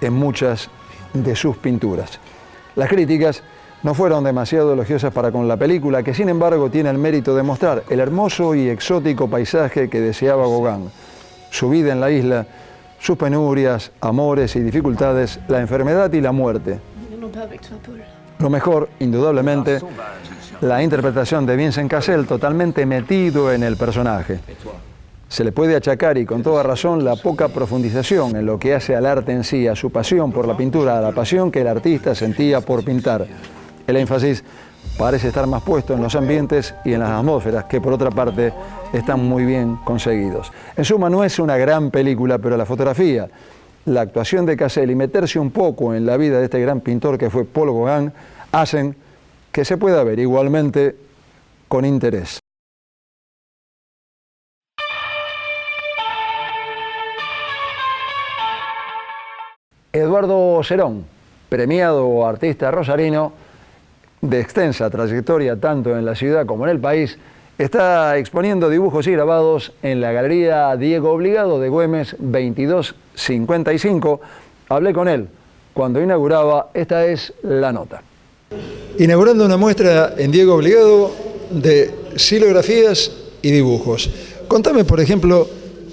en muchas de sus pinturas. Las críticas no fueron demasiado elogiosas para con la película, que sin embargo tiene el mérito de mostrar el hermoso y exótico paisaje que deseaba Gauguin, su vida en la isla, sus penurias, amores y dificultades, la enfermedad y la muerte. Lo mejor, indudablemente, la interpretación de Vincent Cassel, totalmente metido en el personaje. Se le puede achacar, y con toda razón, la poca profundización en lo que hace al arte en sí, a su pasión por la pintura, a la pasión que el artista sentía por pintar. El énfasis parece estar más puesto en los ambientes y en las atmósferas, que por otra parte están muy bien conseguidos. En suma, no es una gran película, pero la fotografía, la actuación de Cassel y meterse un poco en la vida de este gran pintor que fue Paul Gauguin hacen que se pueda ver igualmente con interés. Eduardo Cerón, premiado artista rosarino de extensa trayectoria tanto en la ciudad como en el país, está exponiendo dibujos y grabados en la Galería Diego Obligado de Güemes 2255. Hablé con él cuando inauguraba. Esta es la nota. Inaugurando una muestra en Diego Obligado de xilografías y dibujos. Contame, por ejemplo,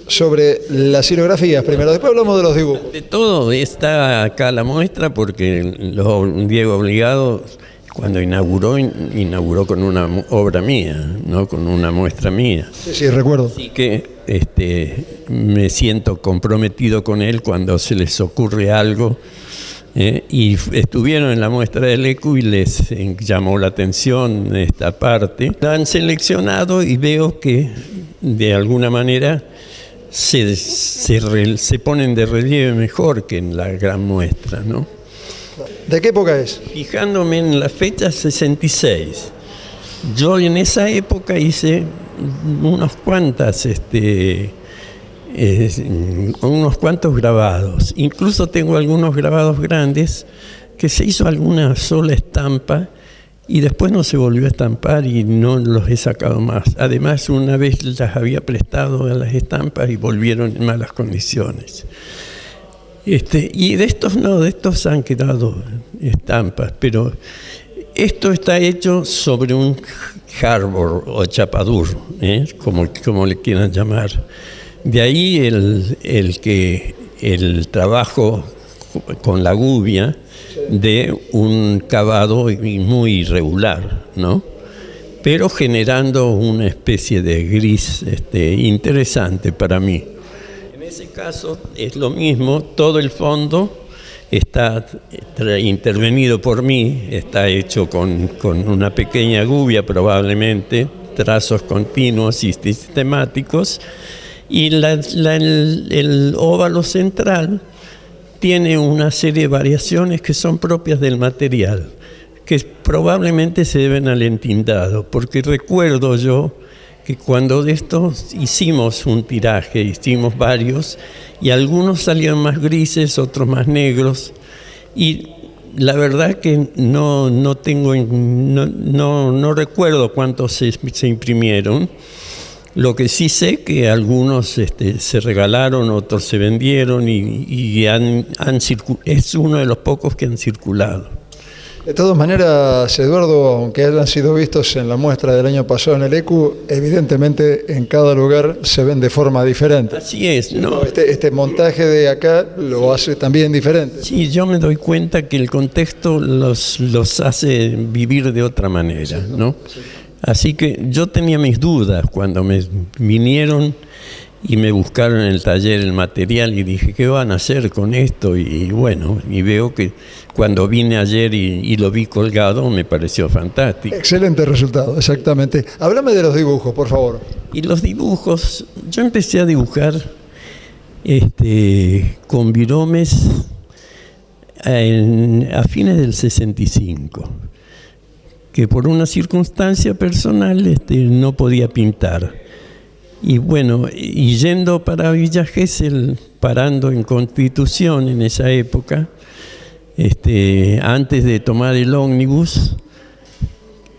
sobre las xilografías primero, después hablamos de los dibujos. De todo está acá la muestra porque Diego Obligado, cuando inauguró con una obra mía, no con una muestra mía. Sí, recuerdo. Así que me siento comprometido con él cuando se les ocurre algo. Y estuvieron en la muestra del ECU y les llamó la atención esta parte. La han seleccionado y veo que de alguna manera se ponen de relieve mejor que en la gran muestra, ¿no? ¿De qué época es? Fijándome en la fecha 66. Yo en esa época hice unos cuantos grabados. Incluso tengo algunos grabados grandes que se hizo alguna sola estampa y después no se volvió a estampar y no los he sacado más. Además, una vez las había prestado a las estampas y volvieron en malas condiciones. Y de estos han quedado estampas, pero esto está hecho sobre un harbor o chapadur, como le quieran llamar. De ahí el trabajo con la gubia de un cavado muy irregular, ¿no? Pero generando una especie de gris interesante para mí. En ese caso es lo mismo, todo el fondo está intervenido por mí, está hecho con una pequeña gubia probablemente, trazos continuos y sistemáticos, y el óvalo central tiene una serie de variaciones que son propias del material, que probablemente se deben al entindado, porque recuerdo yo que cuando de estos hicimos un tiraje, hicimos varios, y algunos salían más grises, otros más negros, y la verdad que no recuerdo cuántos se imprimieron. Lo que sí sé que algunos se regalaron, otros se vendieron y es uno de los pocos que han circulado. De todas maneras, Eduardo, aunque hayan sido vistos en la muestra del año pasado en el ECU, evidentemente en cada lugar se ven de forma diferente. Así es, ¿no? Este montaje de acá lo hace también diferente. Sí, yo me doy cuenta que el contexto los hace vivir de otra manera, ¿no? Así que yo tenía mis dudas cuando me vinieron y me buscaron en el taller el material y dije, ¿qué van a hacer con esto? Y bueno, y veo que cuando vine ayer y lo vi colgado me pareció fantástico. Excelente resultado, exactamente. Háblame de los dibujos, por favor. Y los dibujos, yo empecé a dibujar con viromes a fines del 65. Que por una circunstancia personal no podía pintar. Y bueno, y yendo para Villa Gesell, parando en Constitución en esa época, antes de tomar el ómnibus,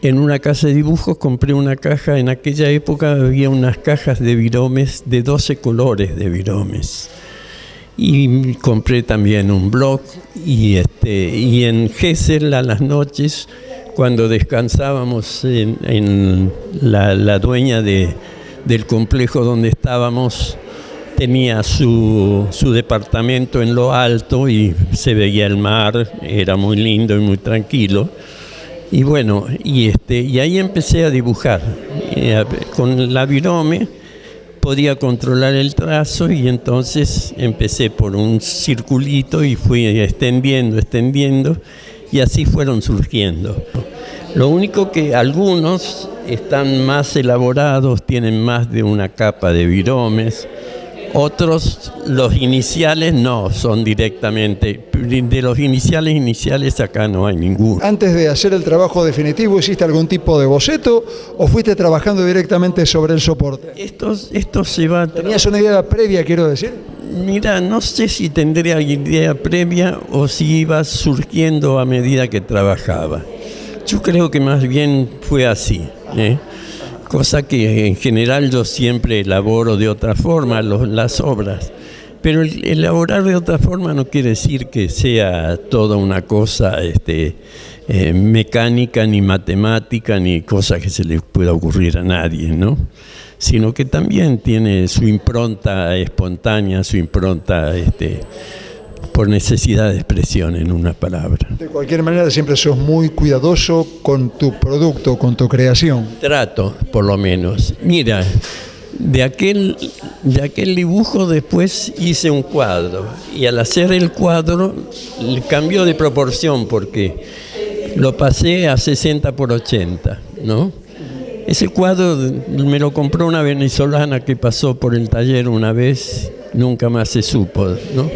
en una casa de dibujos compré una caja. En aquella época había unas cajas de viromes, de 12 colores de viromes. Y compré también un bloc y en Gesell a las noches, cuando descansábamos en la dueña del complejo donde estábamos, tenía su departamento en lo alto y se veía el mar, era muy lindo y muy tranquilo. Y bueno, y ahí empecé a dibujar. Con la virome podía controlar el trazo y entonces empecé por un circulito y fui extendiendo. y así fueron surgiendo. Lo único que algunos están más elaborados, tienen más de una capa de viromes, otros, los iniciales no, son directamente, de los iniciales acá no hay ninguno. Antes de hacer el trabajo definitivo, ¿hiciste algún tipo de boceto o fuiste trabajando directamente sobre el soporte? Esto se va... ¿Tenías una idea previa, quiero decir? Mira, no sé si tendría idea previa o si iba surgiendo a medida que trabajaba. Yo creo que más bien fue así, cosa que en general yo siempre elaboro de otra forma las obras. Pero el elaborar de otra forma no quiere decir que sea toda una cosa mecánica, ni matemática, ni cosa que se le pueda ocurrir a nadie, ¿no? Sino que también tiene su impronta espontánea, su impronta por necesidad de expresión, en una palabra. De cualquier manera, siempre sos muy cuidadoso con tu producto, con tu creación. Trato, por lo menos. Mira, de aquel dibujo después hice un cuadro, y al hacer el cuadro cambió de proporción porque lo pasé a 60 por 80, ¿no? Ese cuadro me lo compró una venezolana que pasó por el taller una vez, nunca más se supo, ¿no?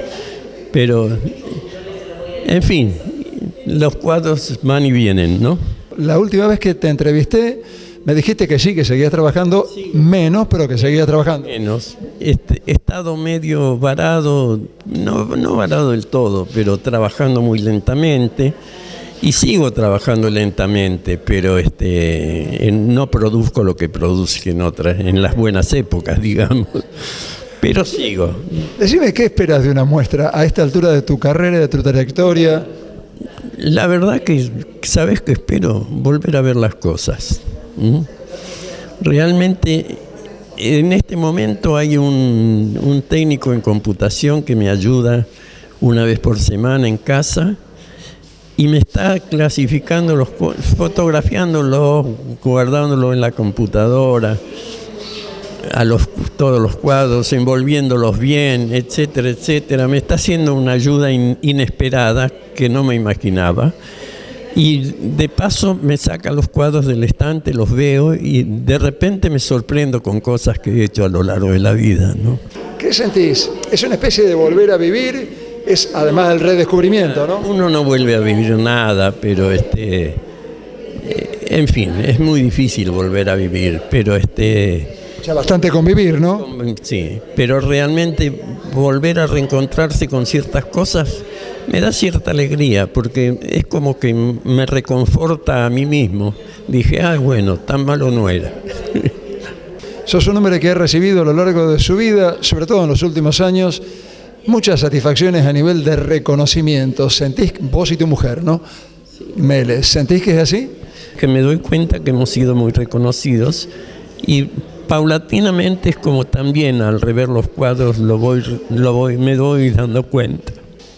Pero, en fin, los cuadros van y vienen, ¿no? La última vez que te entrevisté, me dijiste que sí, que seguías trabajando, sí. Menos, pero que seguías trabajando. Menos. He estado medio varado, no varado del todo, pero trabajando muy lentamente. Y sigo trabajando lentamente, pero no produzco lo que produzco en las buenas épocas, digamos. Pero sigo. Decime, ¿qué esperas de una muestra a esta altura de tu carrera, de tu trayectoria? La verdad que, ¿sabes qué espero? Volver a ver las cosas. Realmente, en este momento hay un técnico en computación que me ayuda una vez por semana en casa y me está clasificando fotografiándolos, guardándolos en la computadora, todos los cuadros, envolviéndolos bien, etcétera, etcétera. Me está haciendo una ayuda inesperada que no me imaginaba. Y de paso me saca los cuadros del estante, los veo y de repente me sorprendo con cosas que he hecho a lo largo de la vida, ¿no? ¿Qué sentís? ¿Es una especie de volver a vivir? Es además el redescubrimiento, ¿no? Uno no vuelve a vivir nada, pero en fin, es muy difícil volver a vivir, pero ya bastante convivir, ¿no? Sí, pero realmente volver a reencontrarse con ciertas cosas me da cierta alegría, porque es como que me reconforta a mí mismo. Dije, bueno, tan malo no era. Sos un hombre que ha recibido a lo largo de su vida, sobre todo en los últimos años, muchas satisfacciones a nivel de reconocimiento. Sentís, vos y tu mujer, ¿no? Mele, ¿sentís que es así? Que me doy cuenta que hemos sido muy reconocidos y paulatinamente es como también al rever los cuadros me voy dando cuenta.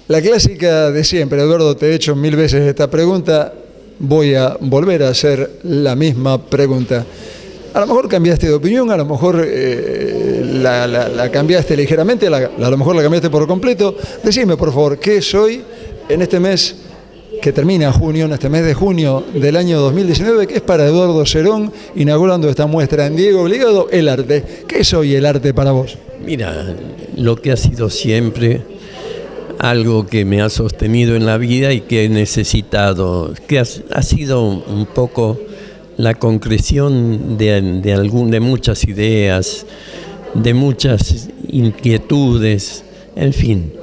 La clásica de siempre, Eduardo, te he hecho 1000 veces esta pregunta, voy a volver a hacer la misma pregunta. A lo mejor cambiaste de opinión, a lo mejor la cambiaste ligeramente, a lo mejor la cambiaste por completo. Decime, por favor, ¿qué es hoy, en este mes que termina junio, en este mes de junio del año 2019, que es para Eduardo Cerón, inaugurando esta muestra en Diego Obligado, el arte? ¿Qué es hoy el arte para vos? Mira, lo que ha sido siempre algo que me ha sostenido en la vida y que he necesitado, que ha sido un poco la concreción de muchas ideas, de muchas inquietudes, en fin,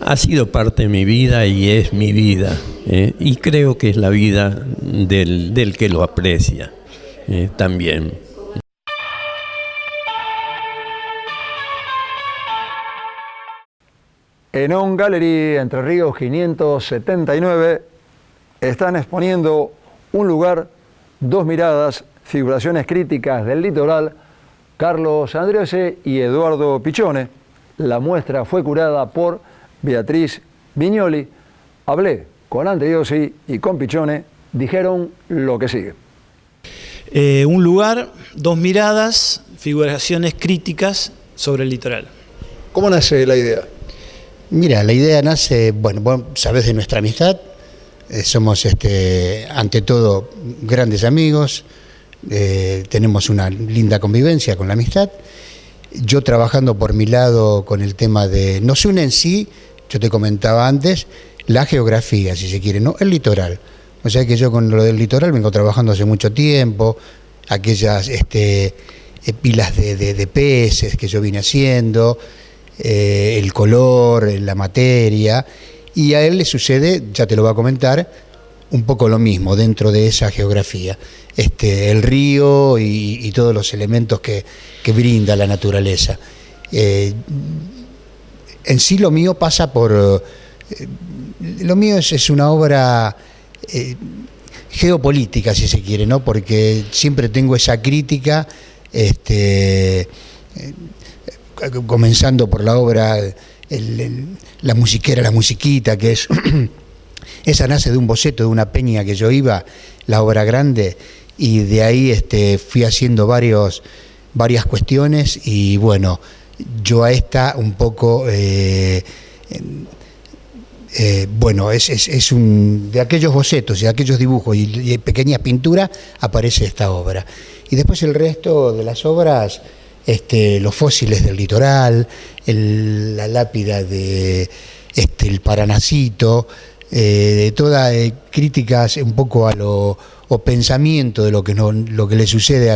ha sido parte de mi vida y es mi vida, y creo que es la vida del que lo aprecia también. En On Gallery Entre Ríos 579 están exponiendo Un lugar, dos miradas, figuraciones críticas del litoral, Carlos Andriose y Eduardo Pichone. La muestra fue curada por Beatriz Viñoli. Hablé con Andriose y con Pichone, dijeron lo que sigue. Un lugar, dos miradas, figuraciones críticas sobre el litoral. ¿Cómo nace la idea? Mira, la idea nace, bueno, vos sabés de nuestra amistad, somos ante todo grandes amigos, tenemos una linda convivencia con la amistad. Yo trabajando por mi lado con el tema de... Nos une en sí, yo te comentaba antes, la geografía, si se quiere, ¿no? El litoral. O sea que yo con lo del litoral vengo trabajando hace mucho tiempo, aquellas pilas de peces que yo vine haciendo, el color, la materia, y a él le sucede, ya te lo va a comentar, un poco lo mismo dentro de esa geografía. El río y todos los elementos que brinda la naturaleza. En sí lo mío pasa por... lo mío es una obra geopolítica, si se quiere, ¿no? Porque siempre tengo esa crítica, comenzando por la obra, la musiquera, la musiquita, que es... esa nace de un boceto de una peña que yo iba, la obra grande, y de ahí fui haciendo varias cuestiones, y bueno, yo a esta un poco, bueno, es de aquellos bocetos y de aquellos dibujos y pequeñas pinturas aparece esta obra. Y después el resto de las obras, los fósiles del litoral, la lápida de el Paranacito, de todas críticas un poco a o pensamiento de lo que le sucede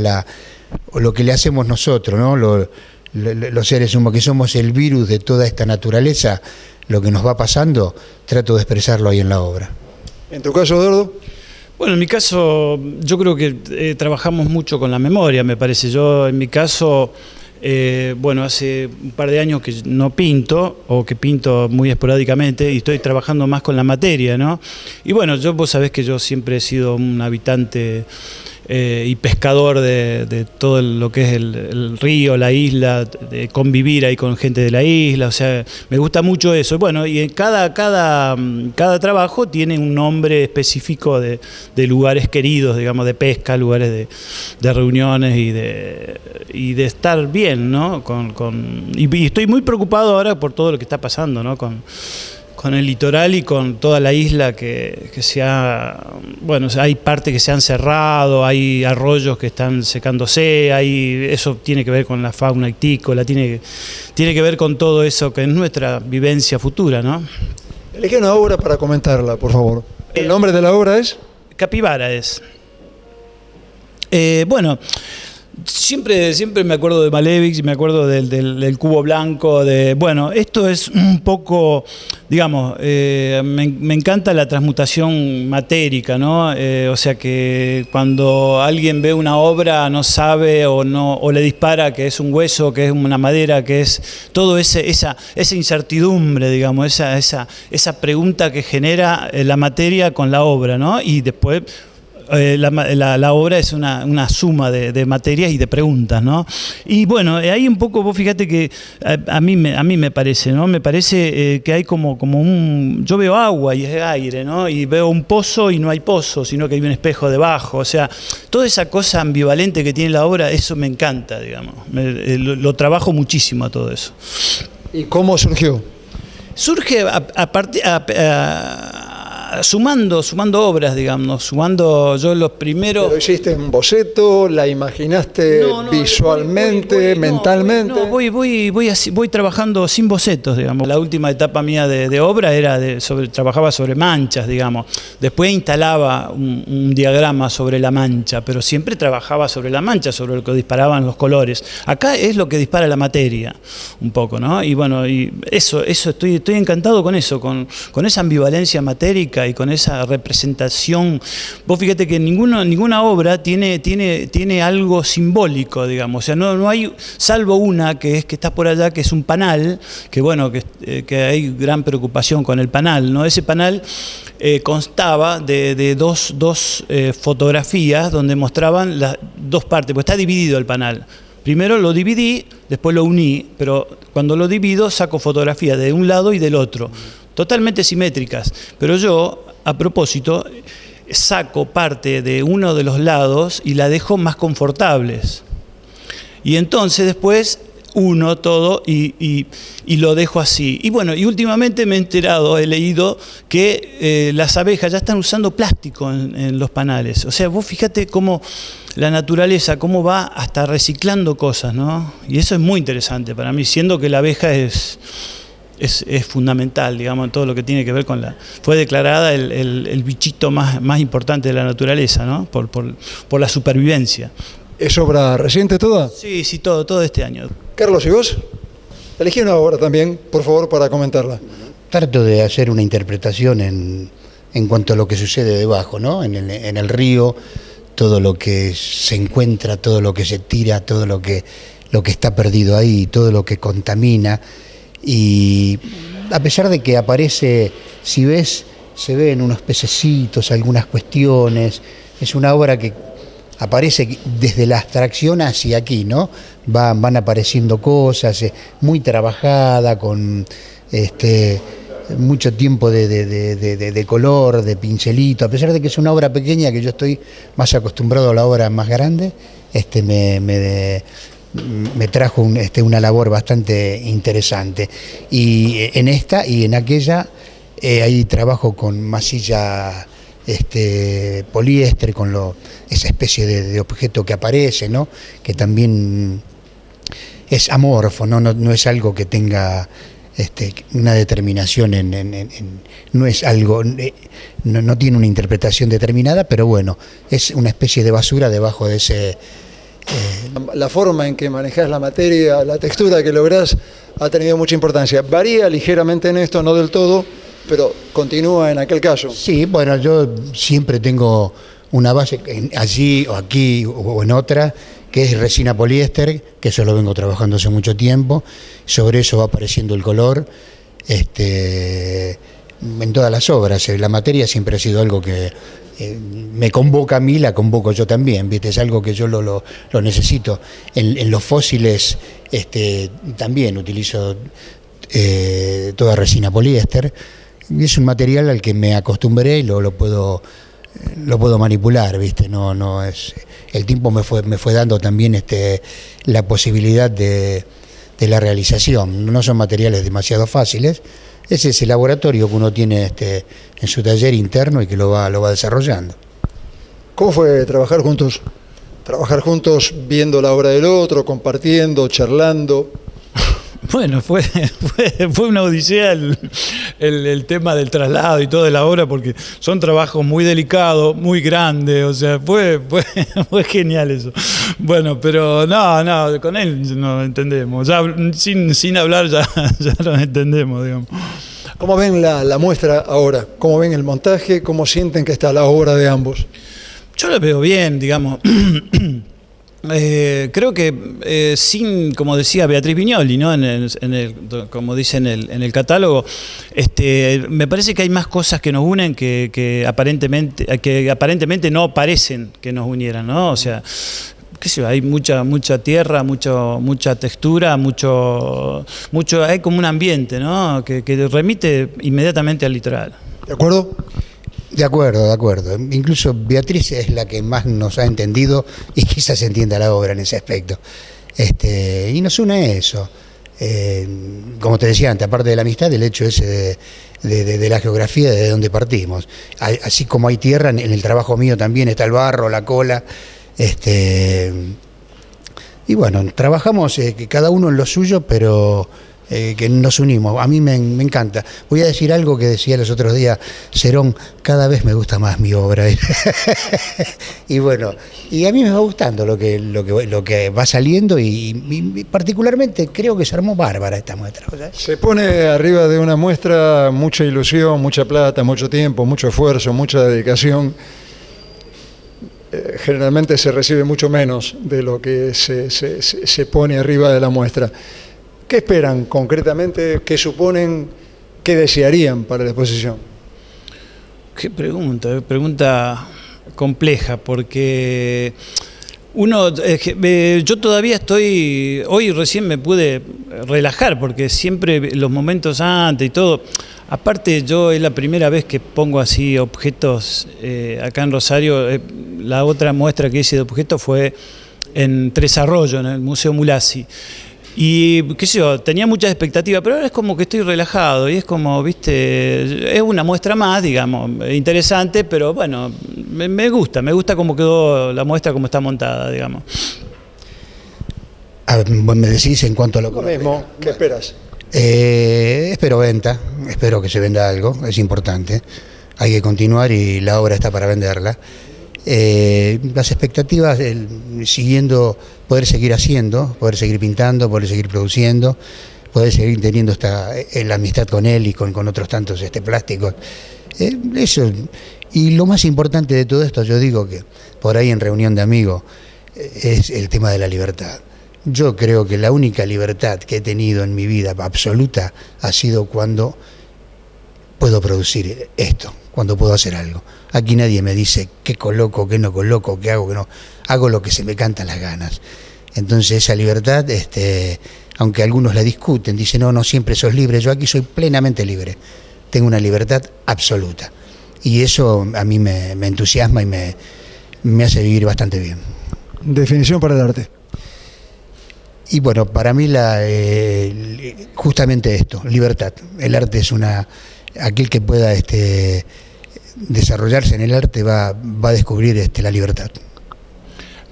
o lo que le hacemos nosotros, ¿no? Los seres humanos, que somos el virus de toda esta naturaleza, lo que nos va pasando, trato de expresarlo ahí en la obra. ¿En tu caso, Eduardo? Bueno, en mi caso, yo creo que trabajamos mucho con la memoria, me parece. Yo, en mi caso, bueno, hace un par de años que no pinto, o que pinto muy esporádicamente, y estoy trabajando más con la materia, ¿no? Y bueno, vos sabés que yo siempre he sido un habitante y pescador de todo lo que es el río, la isla, de convivir ahí con gente de la isla, o sea, me gusta mucho eso. Bueno, y cada trabajo tiene un nombre específico de lugares queridos, digamos, de pesca, lugares de reuniones y de estar bien, ¿no? Y estoy muy preocupado ahora por todo lo que está pasando, ¿no? Con el litoral y con toda la isla que bueno, hay partes que se han cerrado, hay arroyos que están secándose, eso tiene que ver con la fauna ictícola, tiene que ver con todo eso que es nuestra vivencia futura, ¿no? Elegí una obra para comentarla, por favor. ¿El nombre de la obra es? Capibara es. Bueno, siempre me acuerdo de Malevich, me acuerdo del cubo blanco, bueno, esto es un poco, digamos, me encanta la transmutación matérica, ¿no? O sea que cuando alguien ve una obra no sabe o le dispara que es un hueso, que es una madera, que es todo esa incertidumbre, digamos, esa pregunta que genera la materia con la obra, ¿no? Y después la obra es una suma de materias y de preguntas, ¿no? Y bueno, ahí un poco, vos fíjate que a mí me parece, ¿no? Me parece que hay como yo veo agua y es aire, ¿no? Y veo un pozo y no hay pozo, sino que hay un espejo debajo. O sea, toda esa cosa ambivalente que tiene la obra, eso me encanta, digamos. Lo trabajo muchísimo a todo eso. ¿Y cómo surgió? Surge sumando obras, digamos, yo los primeros... ¿Pero hiciste un boceto? ¿La imaginaste visualmente, mentalmente? No, voy trabajando sin bocetos, digamos. La última etapa mía de obra era trabajaba sobre manchas, digamos. Después instalaba un diagrama sobre la mancha, pero siempre trabajaba sobre la mancha, sobre lo que disparaban los colores. Acá es lo que dispara la materia, un poco, ¿no? Y bueno, y eso estoy encantado con eso, con esa ambivalencia matérica y con esa representación. Vos fíjate que ninguna obra tiene algo simbólico, digamos. O sea, no hay, salvo una que está por allá, que es un panal, que bueno, que hay gran preocupación con el panal, ¿no? Ese panal constaba de dos fotografías donde mostraban las dos partes, pues está dividido el panal. Primero lo dividí, después lo uní, pero cuando lo divido saco fotografías de un lado y del otro, totalmente simétricas, pero yo, a propósito, saco parte de uno de los lados y la dejo más confortables. Y entonces después uno todo y lo dejo así. Y bueno, y últimamente me he enterado, he leído que las abejas ya están usando plástico en los panales. O sea, vos fíjate cómo la naturaleza, cómo va hasta reciclando cosas, ¿no? Y eso es muy interesante para mí, siendo que la abeja es fundamental, digamos, en todo lo que tiene que ver con fue declarada el bichito más importante de la naturaleza, ¿no? Por la supervivencia. ¿Es obra reciente toda? Sí, todo este año. Carlos, ¿y vos? Elegí una obra también, por favor, para comentarla. Trato de hacer una interpretación en cuanto a lo que sucede debajo, ¿no? En el río, todo lo que se encuentra, todo lo que se tira, todo lo que está perdido ahí, todo lo que contamina. Y a pesar de que aparece, si ves, se ven unos pececitos, algunas cuestiones. Es una obra que aparece desde la abstracción hacia aquí, ¿no? Van apareciendo cosas, muy trabajada, con mucho tiempo de color, de pincelito. A pesar de que es una obra pequeña, que yo estoy más acostumbrado a la obra más grande, me trajo una labor bastante interesante. Y en esta y en aquella, ahí trabajo con masilla poliéster, con esa especie de objeto que aparece, ¿no? Que también es amorfo, no es algo que tenga una determinación, no es algo, no tiene una interpretación determinada, pero bueno, es una especie de basura debajo de ese... La forma en que manejas la materia, la textura que lográs, ha tenido mucha importancia. Varía ligeramente en esto, no del todo, pero continúa en aquel caso. Sí, bueno, yo siempre tengo una base allí o aquí o en otra, que es resina poliéster, que eso lo vengo trabajando hace mucho tiempo. Sobre eso va apareciendo el color en todas las obras. La materia siempre ha sido algo que me convoca a mí, la convoco yo también, ¿viste? Es algo que yo lo necesito. En los fósiles también utilizo toda resina poliéster. Y es un material al que me acostumbré y lo puedo manipular, ¿viste? No es, el tiempo me fue dando también la posibilidad de la realización. No son materiales demasiado fáciles. Es ese laboratorio que uno tiene en su taller interno y que lo va desarrollando. ¿Cómo fue trabajar juntos? Trabajar juntos viendo la obra del otro, compartiendo, charlando. Bueno, fue una odisea el tema del traslado y todo de la obra, porque son trabajos muy delicados, muy grandes, o sea, fue genial eso. Bueno, pero no, con él nos entendemos, ya sin hablar ya nos entendemos, digamos. ¿Cómo ven la muestra ahora? ¿Cómo ven el montaje? ¿Cómo sienten que está la obra de ambos? Yo lo veo bien, digamos. Creo que como decía Beatriz Viñoli, ¿no? Como dice en el catálogo, me parece que hay más cosas que nos unen que aparentemente no parecen que nos unieran, ¿no? O sea, qué sé yo, hay mucha tierra, mucha textura, hay como un ambiente, ¿no? Que remite inmediatamente al litoral. ¿De acuerdo? De acuerdo. Incluso Beatriz es la que más nos ha entendido y quizás entienda la obra en ese aspecto. Y nos une eso. Como te decía antes, aparte de la amistad, el hecho ese de la geografía, de donde partimos. Así como hay tierra, en el trabajo mío también está el barro, la cola. Y bueno, trabajamos cada uno en lo suyo, pero que nos unimos. A mí me encanta. Voy a decir algo que decía los otros días Cerón: cada vez me gusta más mi obra. Y bueno, y a mí me va gustando lo que va saliendo y particularmente creo que se armó bárbara esta muestra. ¿Sabes? Se pone arriba de una muestra mucha ilusión, mucha plata, mucho tiempo, mucho esfuerzo, mucha dedicación. Generalmente se recibe mucho menos de lo que se pone arriba de la muestra. ¿Qué esperan concretamente? ¿Qué suponen? ¿Qué desearían para la exposición? Qué pregunta compleja, porque yo todavía hoy recién me pude relajar, porque siempre los momentos antes y todo, aparte yo es la primera vez que pongo así objetos acá en Rosario. La otra muestra que hice de objetos fue en Tres Arroyos, en el Museo Mulasi. Y qué sé yo, tenía muchas expectativas, pero ahora es como que estoy relajado y es como, viste, es una muestra más, digamos, interesante, pero bueno, me gusta cómo quedó la muestra, cómo está montada, digamos. Me decís en cuanto a lo mismo, ¿qué esperas? Espero venta, espero que se venda algo, es importante. Hay que continuar y la obra está para venderla. Las expectativas, siguiendo, poder seguir haciendo, poder seguir pintando, poder seguir produciendo, poder seguir teniendo la amistad con él y con otros tantos plásticos. Eso. Y lo más importante de todo esto, yo digo que por ahí en reunión de amigos, es el tema de la libertad. Yo creo que la única libertad que he tenido en mi vida absoluta ha sido cuando puedo producir esto, cuando puedo hacer algo. Aquí nadie me dice qué coloco, qué no coloco, qué hago, qué no. Hago lo que se me cantan las ganas. Entonces esa libertad, aunque algunos la discuten, dicen no siempre sos libre, yo aquí soy plenamente libre. Tengo una libertad absoluta. Y eso a mí me entusiasma y me hace vivir bastante bien. Definición para el arte. Y bueno, para mí justamente esto, libertad. El arte es aquel que pueda desarrollarse en el arte va a descubrir la libertad.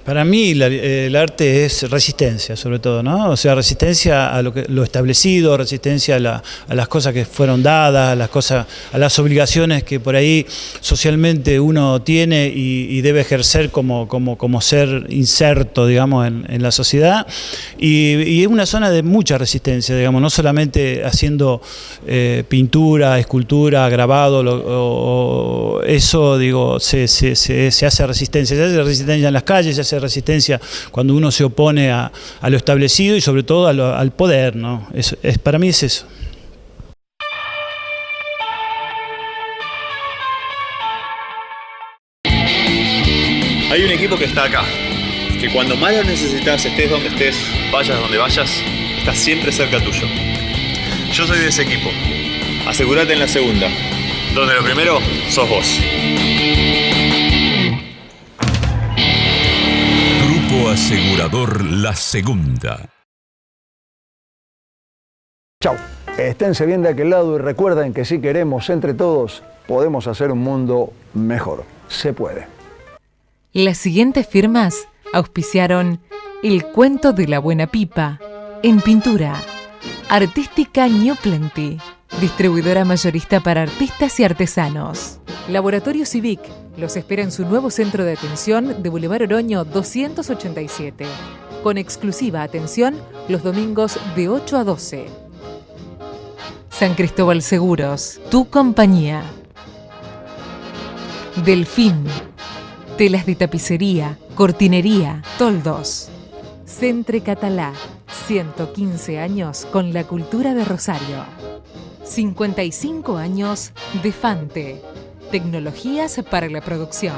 Para mí el arte es resistencia, sobre todo, ¿no? O sea, resistencia a lo establecido, resistencia a las cosas que fueron dadas, a las obligaciones que por ahí socialmente uno tiene y debe ejercer como ser inserto, digamos, en la sociedad. Y es una zona de mucha resistencia, digamos, no solamente haciendo pintura, escultura, grabado, eso, digo, se hace resistencia. Se hace resistencia en las calles, se hace resistencia cuando uno se opone a lo establecido y sobre todo al poder, ¿no? Para mí es eso. Hay un equipo que está acá, que cuando más lo necesitas, estés donde estés, vayas donde vayas, está siempre cerca tuyo. Yo soy de ese equipo. Asegúrate en la segunda, donde lo primero sos vos. Grupo Asegurador La Segunda. Chau. Esténse bien de aquel lado y recuerden que si queremos entre todos, podemos hacer un mundo mejor. Se puede. Las siguientes firmas auspiciaron El Cuento de la Buena Pipa en pintura. Artística New Plenty, distribuidora mayorista para artistas y artesanos. Laboratorio Civic los espera en su nuevo centro de atención de Boulevard Oroño 287, con exclusiva atención los domingos de 8 a 12. San Cristóbal Seguros, tu compañía. Delfín, telas de tapicería, cortinería, toldos. Centre Catalá, 115 años con la cultura de Rosario. 55 años de Fante. Tecnologías para la producción.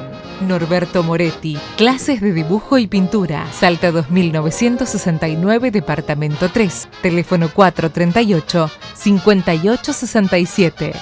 Norberto Moretti. Clases de dibujo y pintura. Salta 2969, departamento 3. Teléfono 438-5867.